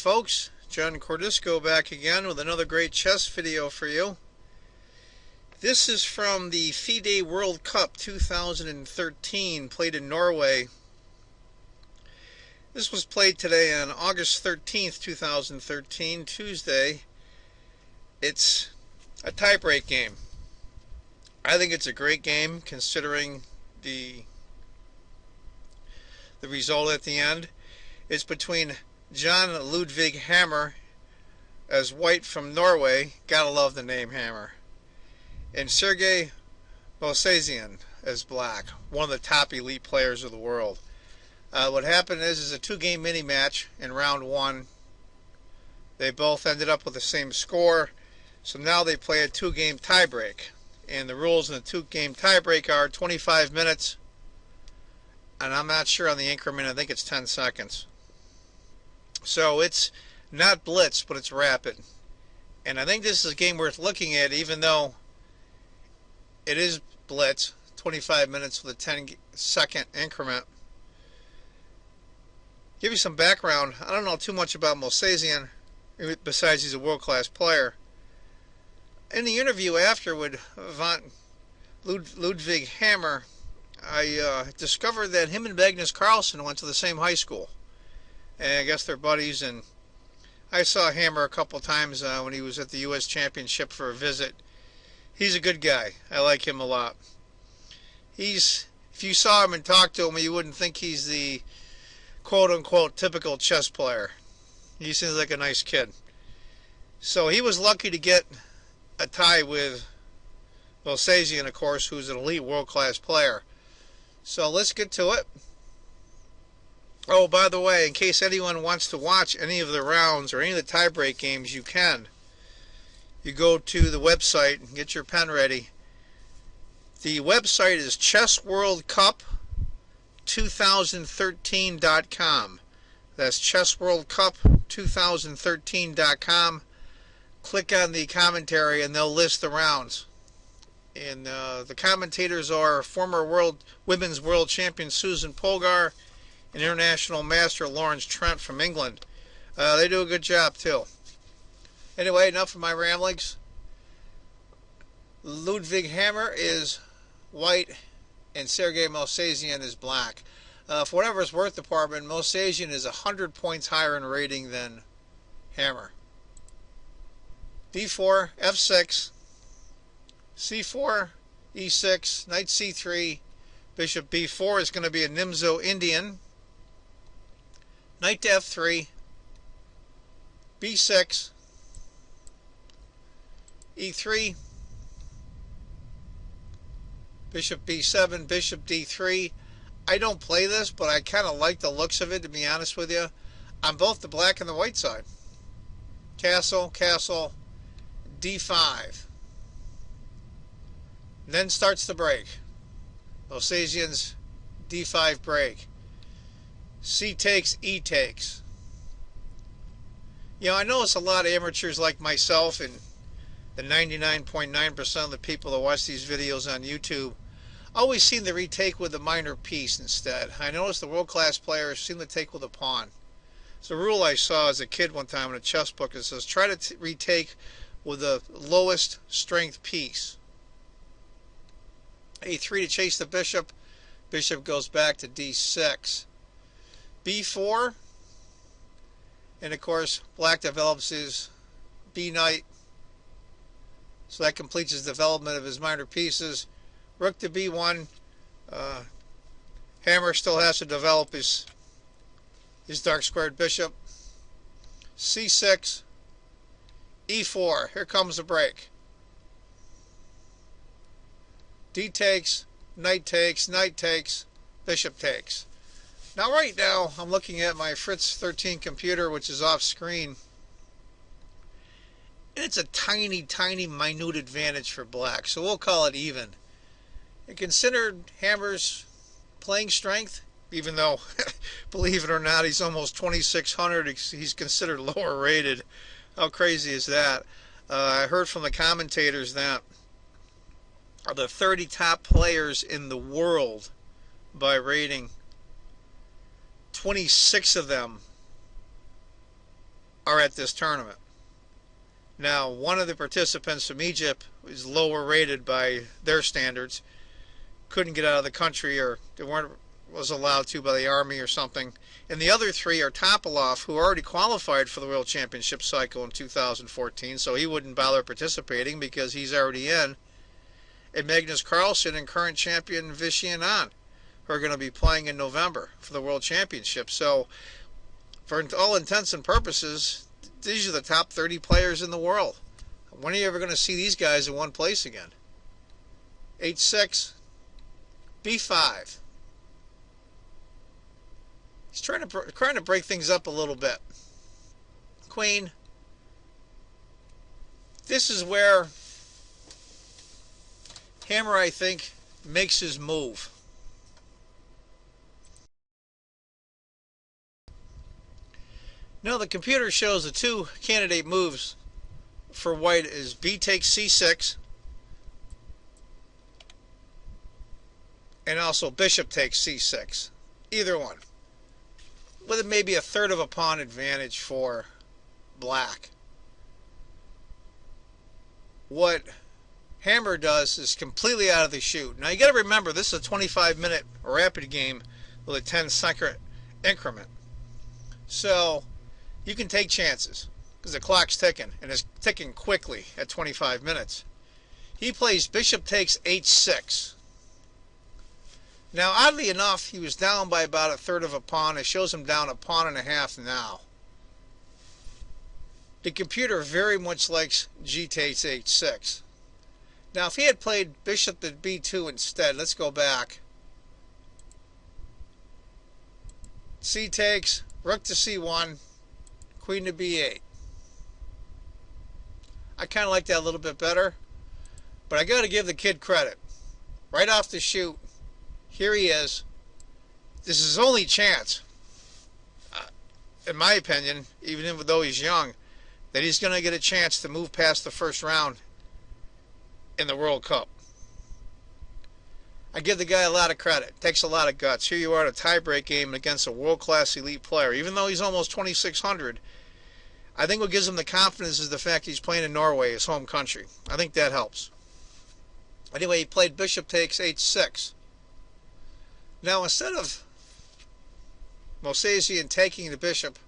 folks, John Cordisco back again with another great chess video for you. This is from the FIDE World Cup 2013, played in Norway. This was played today on August 13th, 2013, Tuesday. It's a tie-break game. I think it's a great game considering the result at the end. It's between John Ludvig Hammer as white from Norway, gotta love the name Hammer, and Sergei Movsesian as black, one of the top elite players of the world. What happened is a two-game mini-match in round one. They both ended up with the same score, so now they play a two-game tiebreak. And the rules in the two-game tiebreak are 25 minutes, and I'm not sure on the increment, I think it's 10 seconds. So it's not blitz, but it's rapid. And I think this is a game worth looking at, even though it is blitz, 25 minutes with a 10-second increment. Give you some background. I don't know too much about Movsesian, besides he's a world-class player. In the interview after with Ludvig Hammer, I discovered that him and Magnus Carlsen went to the same high school. And I guess they're buddies, and I saw Hammer a couple times when he was at the U.S. Championship for a visit. He's a good guy. I like him a lot. If you saw him and talked to him, you wouldn't think he's the quote-unquote typical chess player. He seems like a nice kid. So he was lucky to get a tie with Movsesian, of course, who's an elite world-class player. So let's get to it. Oh, by the way, in case anyone wants to watch any of the rounds or any of the tiebreak games, you can. You go to the website and get your pen ready. The website is chessworldcup2013.com. That's chessworldcup2013.com. Click on the commentary and they'll list the rounds. And the commentators are former women's world champion Susan Polgar and international master Lawrence Trent from England. They do a good job too. Anyway, enough of my ramblings. Ludvig Hammer is white and Sergei Movsesian is black. For whatever it's worth, department, Movsesian is 100 points higher in rating than Hammer. d4, f6, c4, e6, knight c3, bishop b4 is going to be a Nimzo Indian. Knight to f3, b6, e3, bishop b7, bishop d3. I don't play this, but I kind of like the looks of it, to be honest with you, on both the black and the white side. Castle, castle, d5. Then starts the break. Movsesian's d5 break. C takes, E takes. You know, I notice a lot of amateurs like myself and the 99.9% of the people that watch these videos on YouTube always seem to retake with a minor piece instead. I notice the world-class players seem to take with a pawn. It's a rule I saw as a kid one time in a chess book that says try to retake with the lowest strength piece. A3 to chase the bishop. Bishop goes back to d6. b4, and of course black develops his b knight, so that completes his development of his minor pieces. Rook to b1. Hammer still has to develop his dark squared bishop. c6, e4. Here comes the break. D takes, knight takes, knight takes, bishop takes. Now right now I'm looking at my Fritz 13 computer, which is off screen, and it's a tiny minute advantage for black, so we'll call it even. And considered Hammer's playing strength, even though believe it or not he's almost 2600, he's considered lower rated. How crazy is that? I heard from the commentators that are the 30 top players in the world by rating. 26 of them are at this tournament. Now, one of the participants from Egypt is lower rated by their standards, couldn't get out of the country, or they was allowed to by the army or something. And the other three are Topalov, who already qualified for the World Championship cycle in 2014, so he wouldn't bother participating because he's already in. And Magnus Carlsen and current champion Movsesian who are going to be playing in November for the World Championship. So, for all intents and purposes, these are the top 30 players in the world. When are you ever going to see these guys in one place again? H6, B5. He's trying to break things up a little bit. Queen. This is where Hammer, I think, makes his move. Now the computer shows the two candidate moves for white is B takes C6 and also bishop takes C6. Either one. With maybe a third of a pawn advantage for black. What Hammer does is completely out of the chute. Now you got to remember, this is a 25-minute rapid game with a 10-second increment. So you can take chances because the clock's ticking, and it's ticking quickly at 25 minutes. He plays bishop takes H6. Now, oddly enough, he was down by about a third of a pawn. It shows him down a pawn and a half now. The computer very much likes G takes H6. Now, if he had played bishop at B2 instead, let's go back. C takes, rook to C1, queen to B8. I kind of like that a little bit better, but I got to give the kid credit. Right off the chute, here he is. This is his only chance, in my opinion, even though he's young, that he's going to get a chance to move past the first round in the World Cup. I give the guy a lot of credit. It takes a lot of guts. Here you are at a tiebreak game against a world-class elite player. Even though he's almost 2,600, I think what gives him the confidence is the fact he's playing in Norway, his home country. I think that helps. Anyway, he played bishop takes H6. Now, instead of Movsesian taking the bishop,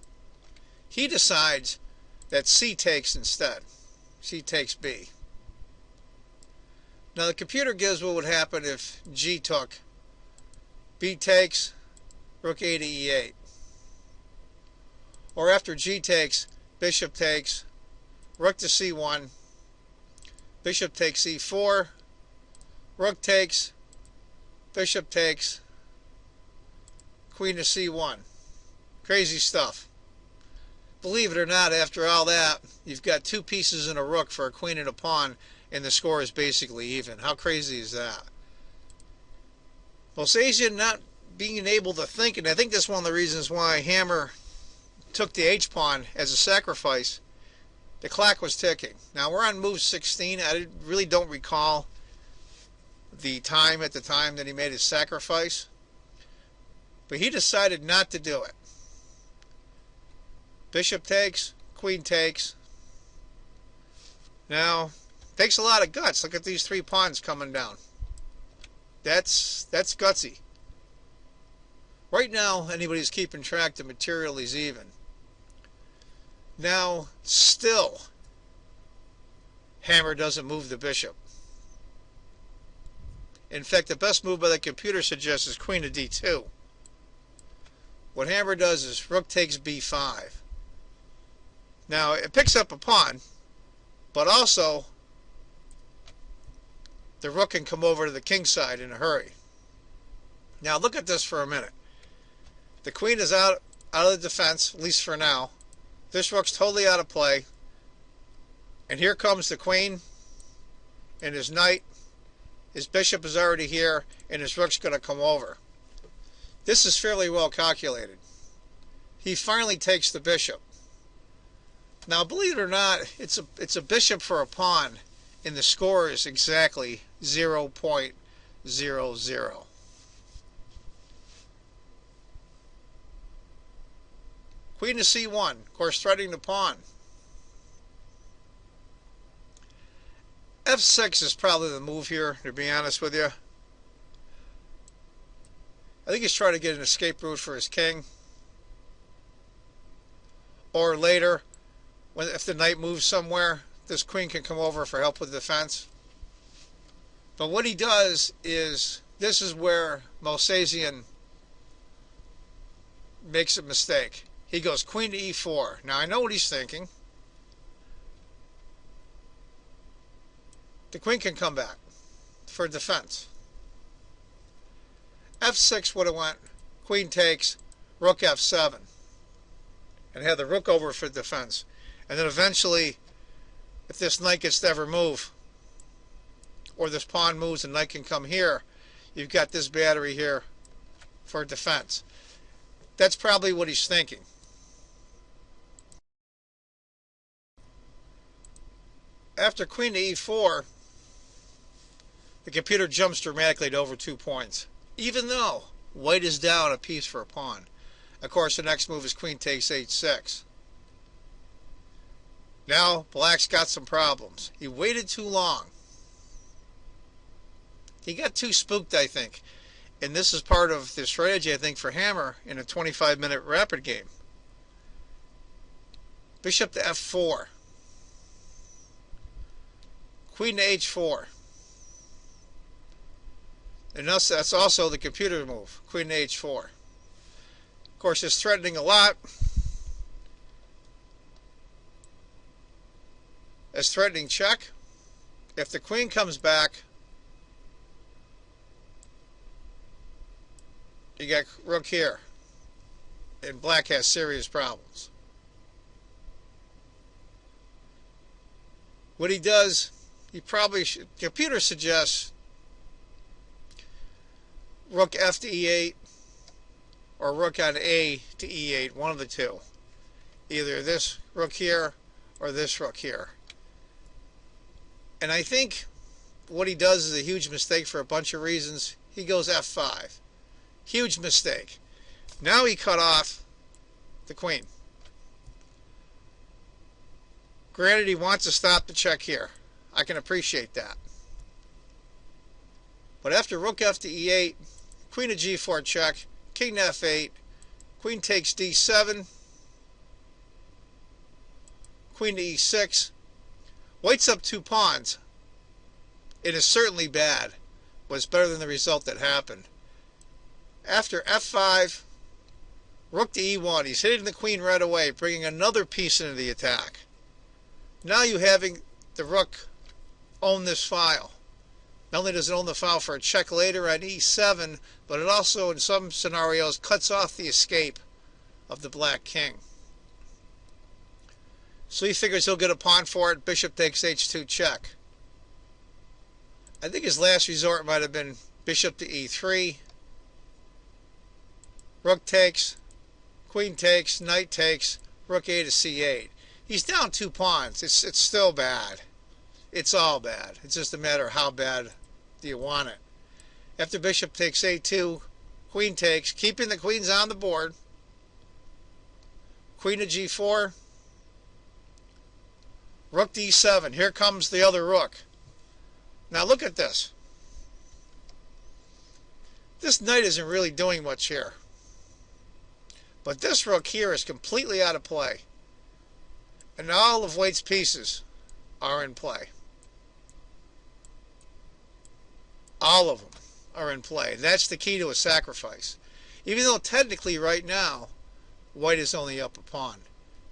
he decides that C takes instead. C takes B. Now, the computer gives what would happen if G took. B takes, rook A to E8. Or after G takes, bishop takes, rook to C1, bishop takes E4, rook takes, bishop takes, queen to C1. Crazy stuff. Believe it or not, after all that, you've got two pieces and a rook for a queen and a pawn, and the score is basically even. How crazy is that? Movsesian not being able to think, and I think that's one of the reasons why Hammer took the H-pawn as a sacrifice. The clock was ticking. Now we're on move 16. I really don't recall the time at the time that he made his sacrifice, but he decided not to do it. Bishop takes, queen takes. Now, takes a lot of guts. Look at these three pawns coming down. That's gutsy. Right now, anybody who's keeping track, the material is even. Now, still, Hammer doesn't move the bishop. In fact, the best move by the computer suggests is queen to D2. What Hammer does is rook takes B5. Now, it picks up a pawn, but also the rook can come over to the king side in a hurry. Now, look at this for a minute. The queen is out of the defense, at least for now. This rook's totally out of play. And here comes the queen and his knight. His bishop is already here, and his rook's going to come over. This is fairly well calculated. He finally takes the bishop. Now, believe it or not, it's a bishop for a pawn, and the score is exactly 0.00. Queen to c1, of course threatening the pawn. f6 is probably the move here, to be honest with you. I think he's trying to get an escape route for his king. Or later, if the knight moves somewhere, this queen can come over for help with defense. But what he does is, this is where Movsesian makes a mistake. He goes queen to e4. Now I know what he's thinking. The queen can come back for defense. f6 would have went queen takes, rook f7, and had the rook over for defense. And then eventually, if this knight gets to ever move, or this pawn moves and knight can come here, you've got this battery here for defense. That's probably what he's thinking. After queen to e4, the computer jumps dramatically to over 2 points, even though white is down a piece for a pawn. Of course, the next move is queen takes h6. Now, black's got some problems. He waited too long. He got too spooked, I think. And this is part of the strategy, I think, for Hammer in a 25-minute rapid game. Bishop to f4. Queen to h4. And that's also the computer move, queen to h4. Of course, it's threatening a lot. It's threatening check. If the queen comes back, you got rook here. And black has serious problems. What he does, he probably should, computer suggests rook f to e8 or rook on a to e8, one of the two. Either this rook here or this rook here. And I think what he does is a huge mistake for a bunch of reasons. He goes f5. Huge mistake. Now he cut off the queen. Granted, he wants to stop the check here. I can appreciate that. But after rook f to e8, queen to g4 check, king to f8, queen takes d7, queen to e6. White's up 2 pawns. It is certainly bad, but it's better than the result that happened. After f5, rook to e1. He's hitting the queen right away, bringing another piece into the attack. Now you having the rook own this file. Not only does it own the file for a check later on e7, but it also, in some scenarios, cuts off the escape of the black king. So he figures he'll get a pawn for it. Bishop takes h2 check. I think his last resort might have been bishop to e3. Rook takes, queen takes, knight takes, rook a to c8. He's down 2 pawns. It's still bad. It's all bad. It's just a matter of how bad do you want it. After bishop takes a2, queen takes, keeping the queens on the board. Queen to g4. Rook to e7. Here comes the other rook. Now look at this. This knight isn't really doing much here. But this rook here is completely out of play. And all of white's pieces are in play. All of them are in play. That's the key to a sacrifice. Even though technically right now, white is only up a pawn.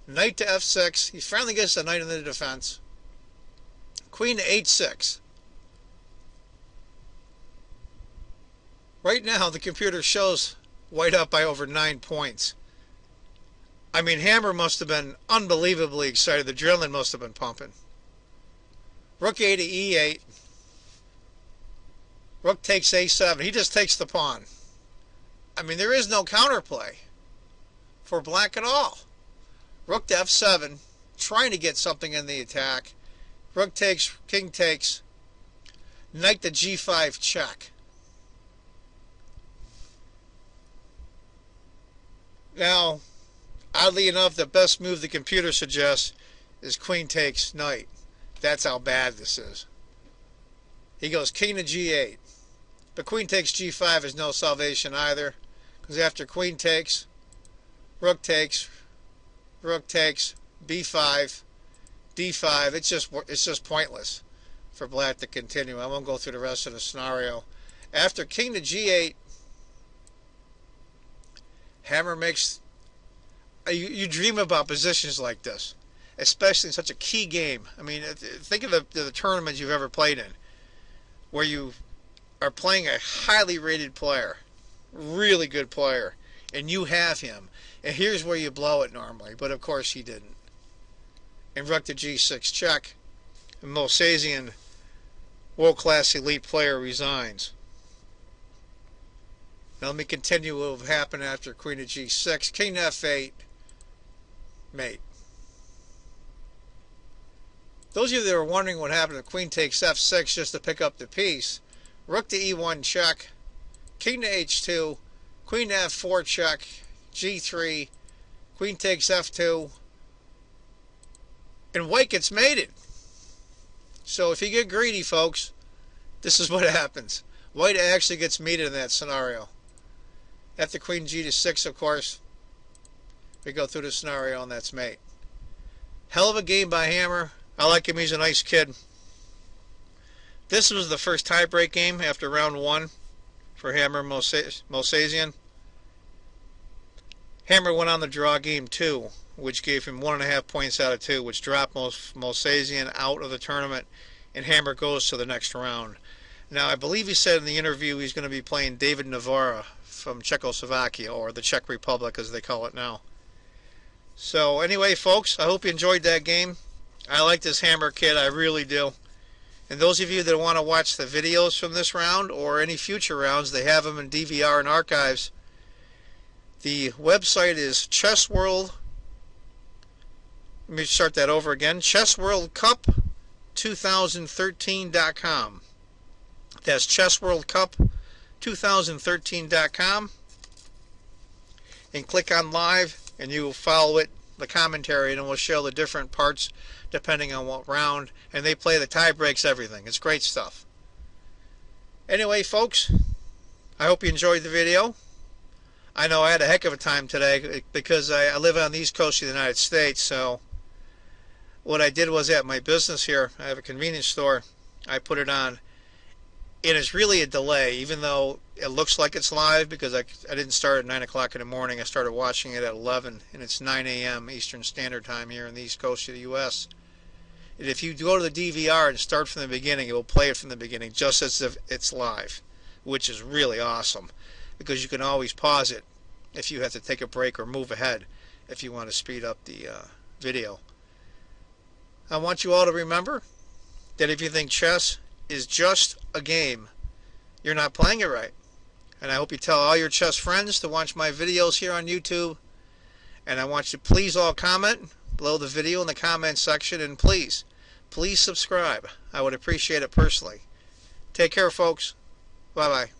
Knight to f6. He finally gets the knight in the defense. Queen to h6. Right now, the computer shows white up by over 9 points. I mean, Hammer must have been unbelievably excited. The adrenaline must have been pumping. Rook a to e8. Rook takes a7. He just takes the pawn. I mean, there is no counterplay for black at all. Rook to f7, trying to get something in the attack. Rook takes, king takes. Knight to g5 check. Now, Oddly enough, the best move the computer suggests is queen takes knight. That's how bad this is. He goes king to g8. But queen takes g5 is no salvation either, because after queen takes, rook takes, b5, d5, it's just pointless for black to continue. I won't go through the rest of the scenario. After king to g8, hammer makes... You dream about positions like this, especially in such a key game. I mean, think of the tournaments you've ever played in, where you are playing a highly rated player, really good player, and you have him. And here's where you blow it normally, but of course he didn't. And rook to g6 check. And Movsesian, world-class elite player, resigns. Now let me continue what will happen after queen to g6. King to f8, mate. Those of you that are wondering what happened to queen takes f6 just to pick up the piece, rook to e1 check, king to h2, queen to f4 check, g3, queen takes f2, and white gets mated. So if you get greedy, folks, this is what happens. White actually gets mated in that scenario. After queen g to 6, of course, we go through the scenario and that's mate. Hell of a game by Hammer. I like him. He's a nice kid. This was the first tie-break game after round 1 for Hammer Movsesian. Hammer went on to draw game 2, which gave him 1.5 points out of 2, which dropped Movsesian out of the tournament, and Hammer goes to the next round. Now, I believe he said in the interview he's going to be playing David Navarra from Czechoslovakia, or the Czech Republic as they call it now. So anyway, folks, I hope you enjoyed that game. I like this Hammer kid, I really do. And those of you that want to watch the videos from this round or any future rounds, they have them in DVR and archives. The website is Chess World. Let me start that over again. ChessWorldCup2013.com. That's ChessWorldCup2013.com. And click on live, and you will follow it, the commentary, and it will show the different parts depending on what round. And they play the tie breaks, everything. It's great stuff. Anyway, folks, I hope you enjoyed the video. I know I had a heck of a time today because I live on the East Coast of the United States. So what I did was at my business here, I have a convenience store, I put it on. And it's really a delay, even though it looks like it's live, because I didn't start at 9 o'clock in the morning. I started watching it at 11, and it's 9 a.m. Eastern Standard Time here in the East Coast of the U.S. And if you go to the DVR and start from the beginning, it will play it from the beginning, just as if it's live, which is really awesome, because you can always pause it if you have to take a break or move ahead if you want to speed up the video. I want you all to remember that if you think chess is just a game, you're not playing it right. And I hope you tell all your chess friends to watch my videos here on YouTube. And I want you to please all comment below the video in the comment section, and please subscribe. I would appreciate it personally. Take care, folks. Bye-bye.